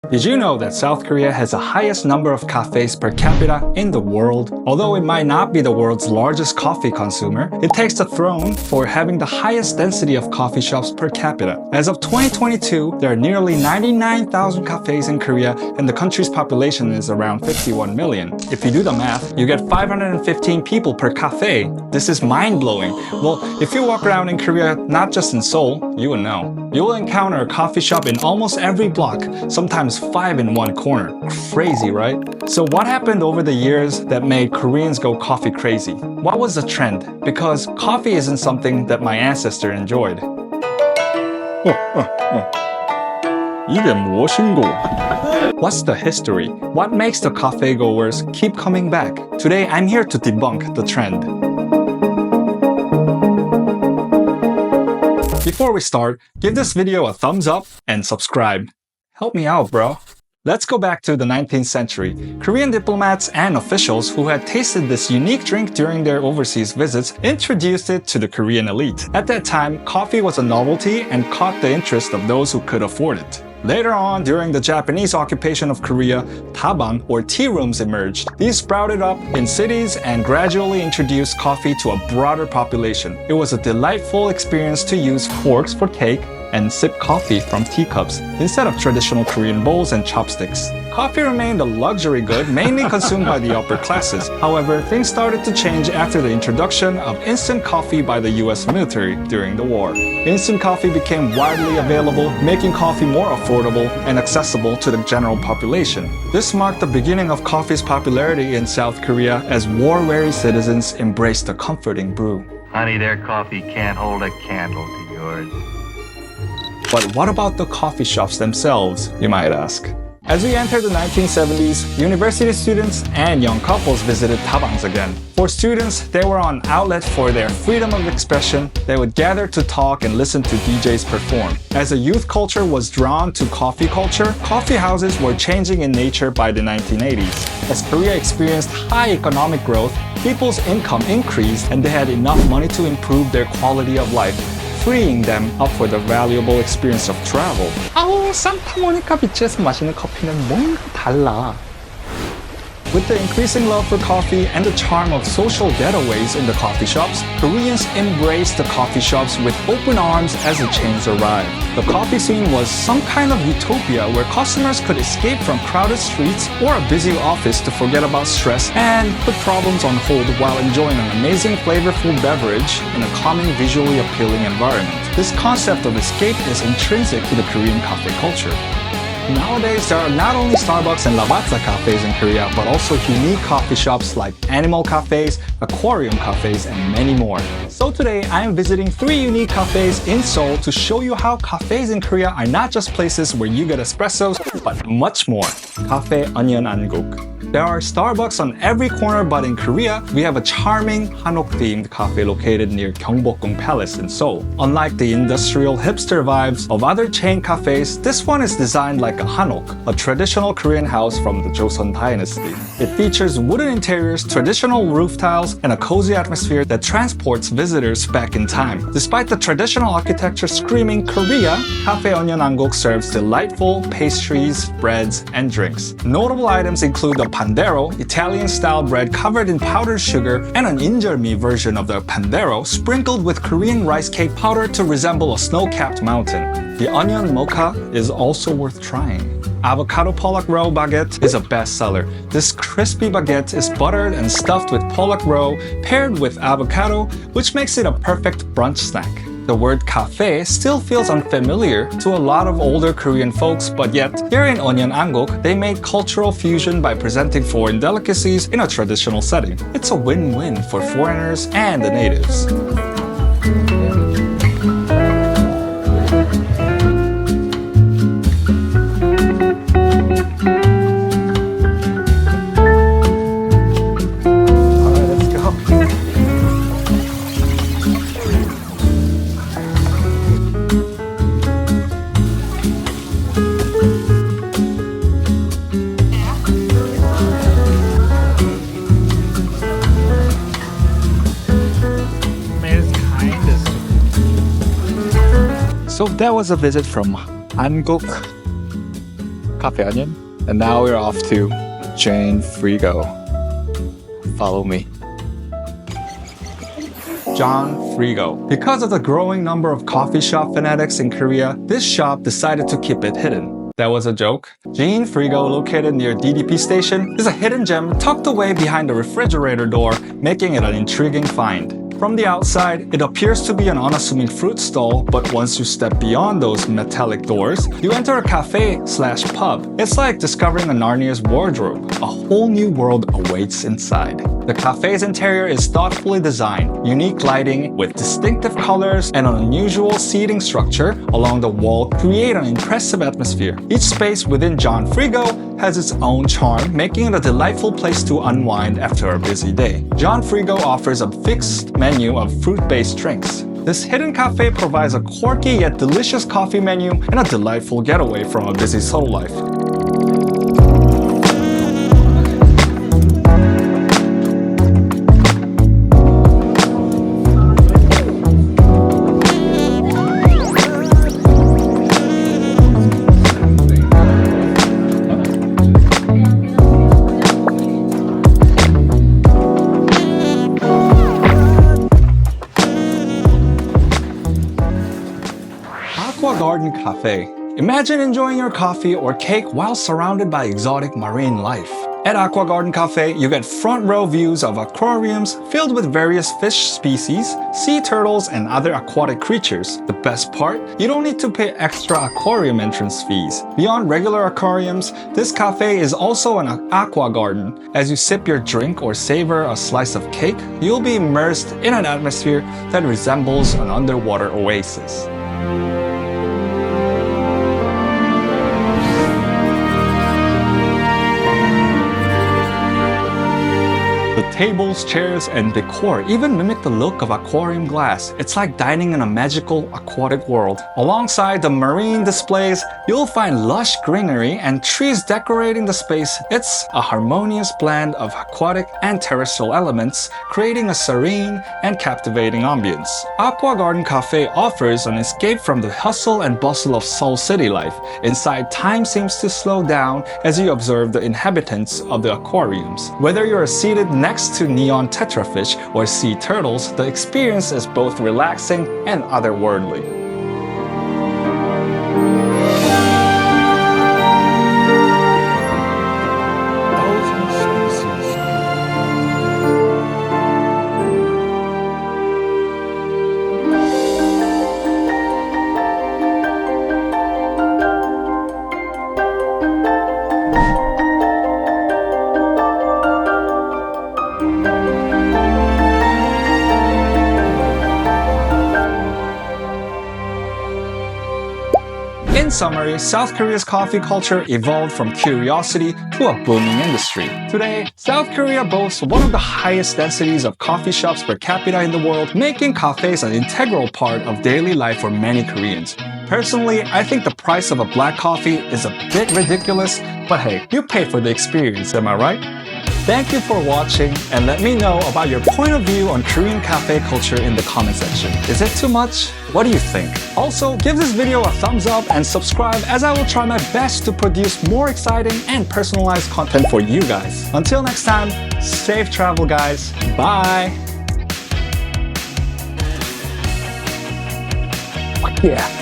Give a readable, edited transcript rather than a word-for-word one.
Did you know that South Korea has the highest number of cafes per capita in the world? Although it might not be the world's largest coffee consumer, it takes the throne for having the highest density of coffee shops per capita. As of 2022, there are nearly 99,000 cafes in Korea and the country's population is around 51 million. If you do the math, you get 515 people per cafe. This is mind-blowing. Well, if you walk around in Korea, not just in Seoul, you will know. You will encounter a coffee shop in almost every block, sometimes 5 in one corner. Crazy, right? So what happened over the years that made Koreans go coffee crazy? What was the trend? Because coffee isn't something that my ancestor enjoyed. 이게 무엇인고? What's the history? What makes the cafe goers keep coming back? Today, I'm here to debunk the trend. Before we start, give this video a thumbs up and subscribe. Help me out, bro. Let's go back to the 19th century. Korean diplomats and officials who had tasted this unique drink during their overseas visits introduced it to the Korean elite. At that time, coffee was a novelty and caught the interest of those who could afford it. Later on, during the Japanese occupation of Korea, tabang or tea rooms emerged. These sprouted up in cities and gradually introduced coffee to a broader population. It was a delightful experience to use forks for cake and sip coffee from teacups instead of traditional Korean bowls and chopsticks. Coffee remained a luxury good mainly consumed by the upper classes. However, things started to change after the introduction of instant coffee by the US military during the war. Instant coffee became widely available, making coffee more affordable and accessible to the general population. This marked the beginning of coffee's popularity in South Korea as war-weary citizens embraced the comforting brew. Honey, their coffee can't hold a candle to yours. But what about the coffee shops themselves, you might ask? As we entered the 1970s, university students and young couples visited tabangs again. For students, they were an outlet for their freedom of expression. They would gather to talk and listen to DJs perform. As the youth culture was drawn to coffee culture, coffee houses were changing in nature by the 1980s. As Korea experienced high economic growth, people's income increased and they had enough money to improve their quality of life, freeing them up for the valuable experience of travel. 아우, 산타모니카 비치에서 마시는 커피는 뭔가 달라. With the increasing love for coffee and the charm of social getaways in the coffee shops, Koreans embraced the coffee shops with open arms as the chains arrived. The coffee scene was some kind of utopia where customers could escape from crowded streets or a busy office to forget about stress and put problems on hold while enjoying an amazing flavorful beverage in a calming, visually appealing environment. This concept of escape is intrinsic to the Korean coffee culture. Nowadays, there are not only Starbucks and Lavazza cafes in Korea, but also unique coffee shops like animal cafes, aquarium cafes, and many more. So today, I am visiting 3 unique cafes in Seoul to show you how cafes in Korea are not just places where you get espressos, but much more. Cafe Onion Anguk. There are Starbucks on every corner, but in Korea, we have a charming Hanok-themed cafe located near Gyeongbokgung Palace in Seoul. Unlike the industrial hipster vibes of other chain cafes, this one is designed like a Hanok, a traditional Korean house from the Joseon dynasty. It features wooden interiors, traditional roof tiles, and a cozy atmosphere that transports visitors back in time. Despite the traditional architecture screaming Korea, Cafe Onion Anguk serves delightful pastries, breads, and drinks. Notable items include the pandero, Italian-style bread covered in powdered sugar, and an injeolmi version of the pandero sprinkled with Korean rice cake powder to resemble a snow-capped mountain. The onion mocha is also worth trying. Avocado pollock roe baguette is a bestseller. This crispy baguette is buttered and stuffed with pollock roe paired with avocado, which makes it a perfect brunch snack. The word cafe still feels unfamiliar to a lot of older Korean folks, but yet, here in Onion Anguk, they made cultural fusion by presenting foreign delicacies in a traditional setting. It's a win-win for foreigners and the natives. So that was a visit from Anguk. Cafe Onion. And now we're off to Jane Frigo. Follow me. John Frigo. Because of the growing number of coffee shop fanatics in Korea, this shop decided to keep it hidden. That was a joke. Jane Frigo, located near DDP station, is a hidden gem tucked away behind the refrigerator door, making it an intriguing find. From the outside, it appears to be an unassuming fruit stall, but once you step beyond those metallic doors, you enter a cafe/pub. It's like discovering a Narnia's wardrobe. A whole new world awaits inside. The cafe's interior is thoughtfully designed, unique lighting with distinctive colors and an unusual seating structure along the wall create an impressive atmosphere. Each space within John Frigo has its own charm, making it a delightful place to unwind after a busy day. John Frigo offers a fixed menu of fruit-based drinks. This hidden cafe provides a quirky yet delicious coffee menu and a delightful getaway from a busy Seoul life. Aqua Garden Cafe. Imagine enjoying your coffee or cake while surrounded by exotic marine life. At Aqua Garden Cafe, you get front row views of aquariums filled with various fish species, sea turtles, and other aquatic creatures. The best part? You don't need to pay extra aquarium entrance fees. Beyond regular aquariums, this cafe is also an aqua garden. As you sip your drink or savor a slice of cake, you'll be immersed in an atmosphere that resembles an underwater oasis. The tables, chairs, and decor even mimic the look of aquarium glass. It's like dining in a magical aquatic world. Alongside the marine displays, you'll find lush greenery and trees decorating the space. It's a harmonious blend of aquatic and terrestrial elements, creating a serene and captivating ambience. Aqua Garden Cafe offers an escape from the hustle and bustle of Seoul city life. Inside, time seems to slow down as you observe the inhabitants of the aquariums. Whether you're seated next to neon tetrafish or sea turtles, the experience is both relaxing and otherworldly. In summary, South Korea's coffee culture evolved from curiosity to a booming industry. Today, South Korea boasts one of the highest densities of coffee shops per capita in the world, making cafes an integral part of daily life for many Koreans. Personally, I think the price of a black coffee is a bit ridiculous, but hey, you pay for the experience, am I right? Thank you for watching, and let me know about your point of view on Korean cafe culture in the comment section. Is it too much? What do you think? Also, give this video a thumbs up and subscribe, as I will try my best to produce more exciting and personalized content for you guys. Until next time, safe travel guys. Bye! Yeah.